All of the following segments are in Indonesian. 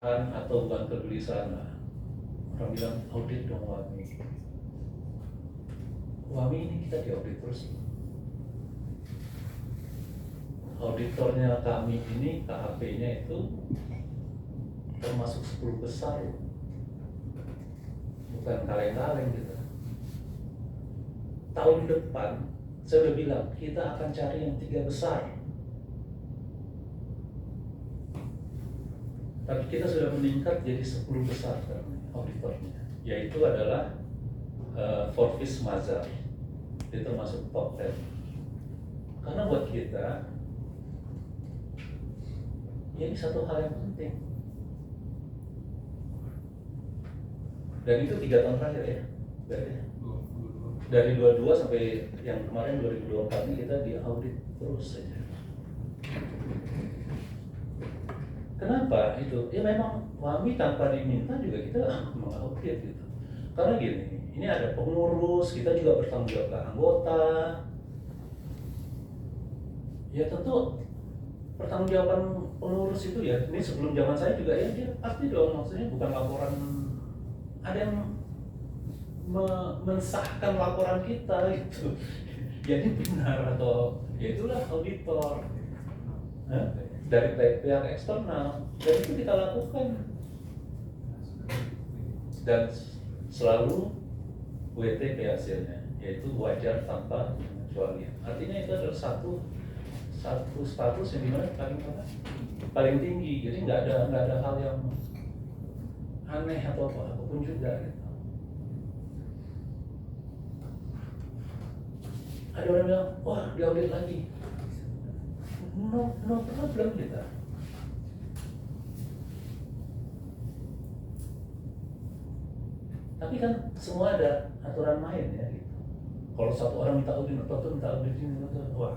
atau bukan kegelisahan lah. Orang bilang audit dong Wami. Wami ini kita diaudit terus. Auditornya kami ini KAP-nya itu termasuk 10 besar, bukan kaleng-kaleng gitu. Tahun depan saya udah bilang kita akan cari yang 3 besar. Tapi kita sudah meningkat jadi 10 besar sekarang auditornya, yaitu adalah Forbes Mazar. Itu termasuk top 10. Karena buat kita ya ini satu hal yang penting. Dan itu 3 tahun terakhir ya, dari 22 sampai yang kemarin 2024 ini kita diaudit terus saja. Kenapa itu? Ya memang kami tanpa diminta juga kita mengaudit gitu. Karena gini, ini ada pengurus, kita juga bertanggung jawab ke anggota. Ya tentu pertanggungjawaban pengurus itu ya, ini sebelum zaman saya juga ya dia pasti dong, maksudnya bukan laporan, ada yang mensahkan laporan kita itu jadi benar atau ya itulah auditor dari pihak eksternal, dan itu kita lakukan dan selalu WTP hasilnya, yaitu wajar tanpa pengecualian. Artinya itu adalah satu status yang dimana paling tinggi, jadi nggak ada hal yang aneh atau apapun juga gitu. Ada orang bilang, wah diaudit lagi. No problem kita. Tapi kan semua ada aturan main ya gitu. Kalau satu orang minta audit, atau minta audit ini, wah,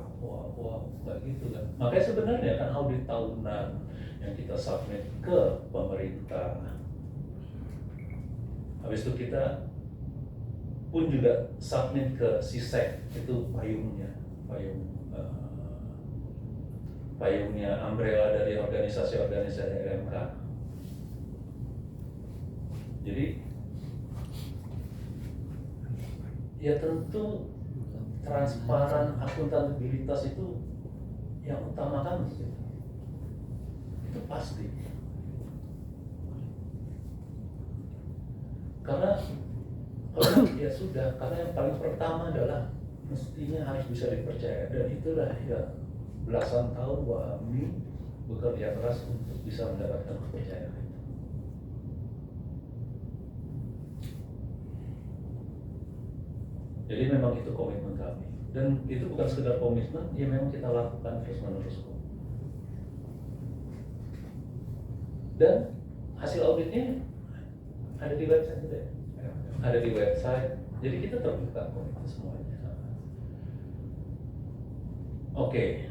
nggak gitu kan. Makanya sebenarnya kan audit tahunan yang kita submit ke pemerintah. Habis itu kita pun juga submit ke SISEC, itu payungnya umbrella dari organisasi-organisasi RMK. Jadi ya tentu transparan, akuntabilitas itu yang utamakan gitu. Itu pasti. Karena ya sudah, karena yang paling pertama adalah mestinya harus bisa dipercaya, dan itulah ya belasan tahun kami bekerja keras untuk bisa mendapatkan kepercayaan itu. Jadi memang itu komitmen kami, dan itu bukan sekedar komitmen, ya memang kita lakukan terus-menerus. Dan hasil auditnya ada di website juga ya? Ada di website, jadi kita terbuka kok itu semuanya. Oke.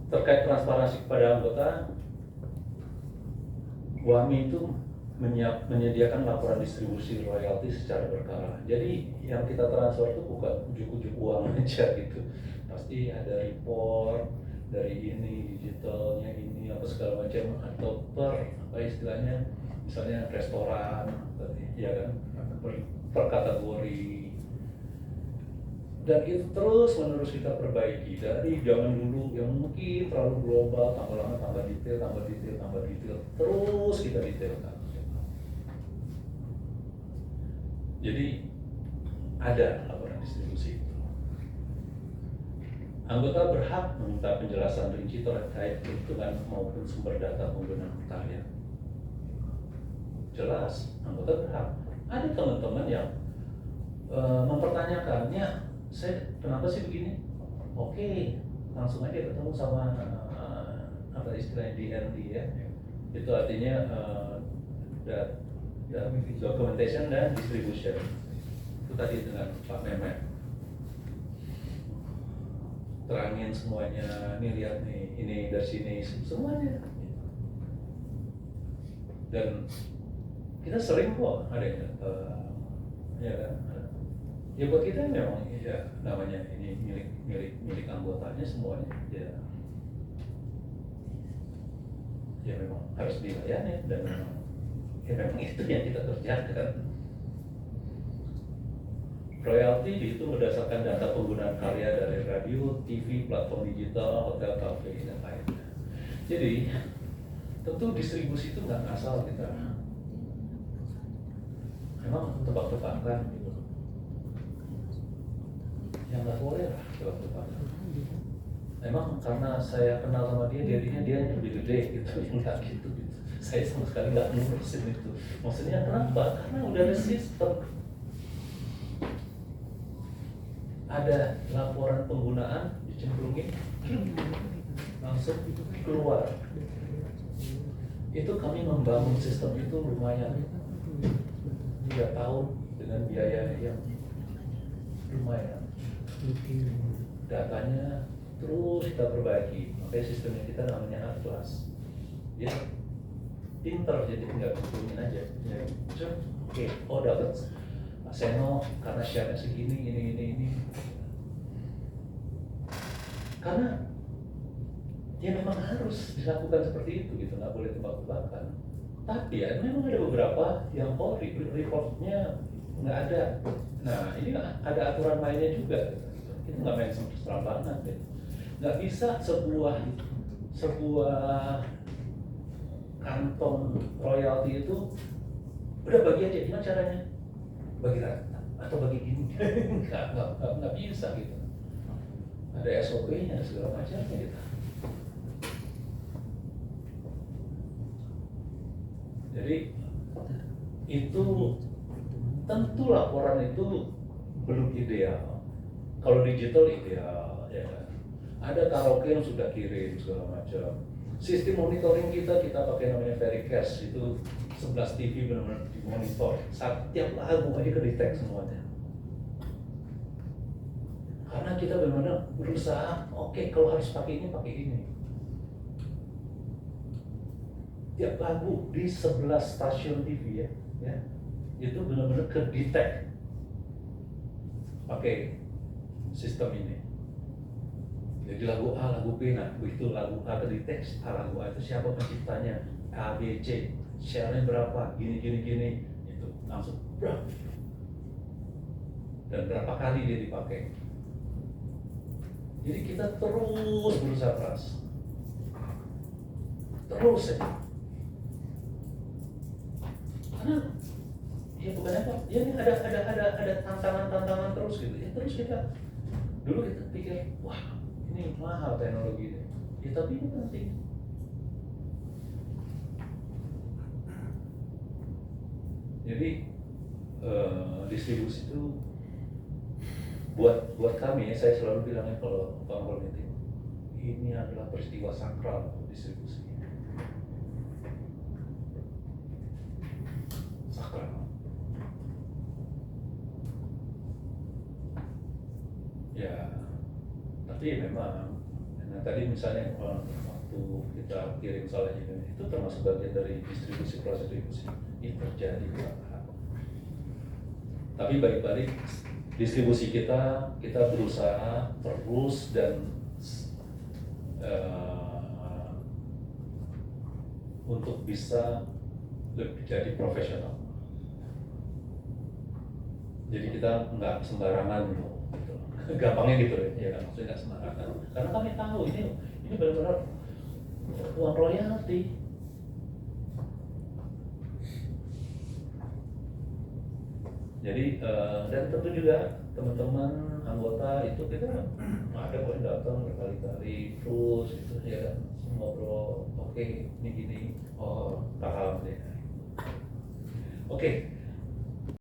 Terkait transparansi kepada anggota, WAMI itu menyediakan laporan distribusi royalti secara berkala. Jadi yang kita transfer itu bukan ujuk-ujuk uang aja gitu. Pasti ada report dari ini, digitalnya ini, apa segala macam, atau apa istilahnya, misalnya restoran, ya kan, per kategori. Dan itu terus menerus kita perbaiki dari zaman dulu yang mungkin terlalu global, tambah lama tambah detail, terus kita detailkan. Jadi ada laporan distribusi itu. Anggota berhak meminta penjelasan rinci terkait perhitungan maupun sumber data penggunaan kalian. Jelas, anggota berhak. Ada teman-teman yang mempertanyakannya, saya kenapa sih begini? Oke, langsung aja ketemu sama apa istilahnya DND ya. Itu artinya documentation dan distribution. Itu tadi dengan Pak Mehmet. Terangin semuanya, nih lihat nih, ini dari sini, semuanya. Dan kita sering kok ada yang ya kan. Ya buat kita memang ya namanya ini milik anggotanya semuanya ya. ya memang harus dilayani dan memang itu yang kita kerjakan. Royalti dihitung berdasarkan data penggunaan karya dari radio, TV, platform digital, hotel, kafe, dan lainnya. Jadi tentu distribusi itu nggak asal kita. Memang tebak-tebakan, yang nggak boleh lah tebak-tebakan. Memang karena saya kenal sama dia, jadinya dia lebih gede gitu, nggak gitu. Saya sama sekali nggak ngurusin itu. Maksudnya kenapa? Karena udah ada sistem. Ada laporan penggunaan, dicemplungin, langsung keluar. Itu kami membangun sistem itu lumayan 3 tahun dengan biaya yang lumayan. Datanya terus kita perbaiki, makanya sistemnya kita namanya Atlas. Ya, pinter, jadi tinggal cemplungin aja. Ya, oke, oh dapat Seno karena share-nya segini, ini. Karena ya memang harus dilakukan seperti itu gitu, nggak boleh tebak-tebakan. Tapi ya memang ada beberapa yang reportnya nggak ada. Nah ini ada aturan mainnya juga. Kita nggak main serampangan deh. Nggak bisa sebuah kantong royalti itu udah bagi aja, gimana caranya? Bagi rata atau bagi gini? nggak bisa gitu. Ada SOP-nya segala macamnya gitu. Jadi itu tentu laporan itu belum ideal. Kalau digital ideal, ya kan. Ada karaoke yang sudah kirim segala macam. Sistem monitoring kita pakai namanya Vericast, itu 11 TV benar-benar dimonitor. Setiap lagu aja kedetek semuanya. Karena kita benar-benar berusaha, oke, kalau harus pakai ini. Tiap lagu di 11 stasiun TV ya itu benar-benar kedetek pakai sistem ini. Jadi lagu A, lagu B, nah begitu lagu A kedetek, lagu A itu siapa penciptanya, A, B, C, share-nya berapa, gini, itu langsung berapa dan berapa kali dia dipakai. Jadi kita terus berusaha keras, terus ya. Karena ya bukan apa, ya ini ada tantangan terus gitu. Ya terus kita dulu kita pikir, wah ini mahal teknologi ini. Ya tapi ini penting. Jadi distribusi itu buat kami, saya selalu bilangnya kalau meeting, ini adalah peristiwa sakral distribusi. Sakral. Ya, tapi memang, nah tadi misalnya waktu kita kirim soal ini, itu termasuk bagian dari distribusi, proses distribusi. Ini terjadi kecelakaan. Tapi balik-balik distribusi kita berusaha terus dan untuk bisa lebih jadi profesional. Jadi kita nggak sembarangan gitu. Gampangnya gitu ya kan, maksudnya nggak sembarangan. Karena kami tahu ini benar-benar uang royalti. Jadi dan tentu juga teman-teman anggota itu kita ada kok yang datang berkali-kali terus gitu ya kan, ngobrol, oke, ini gini, oh paham deh. Oke.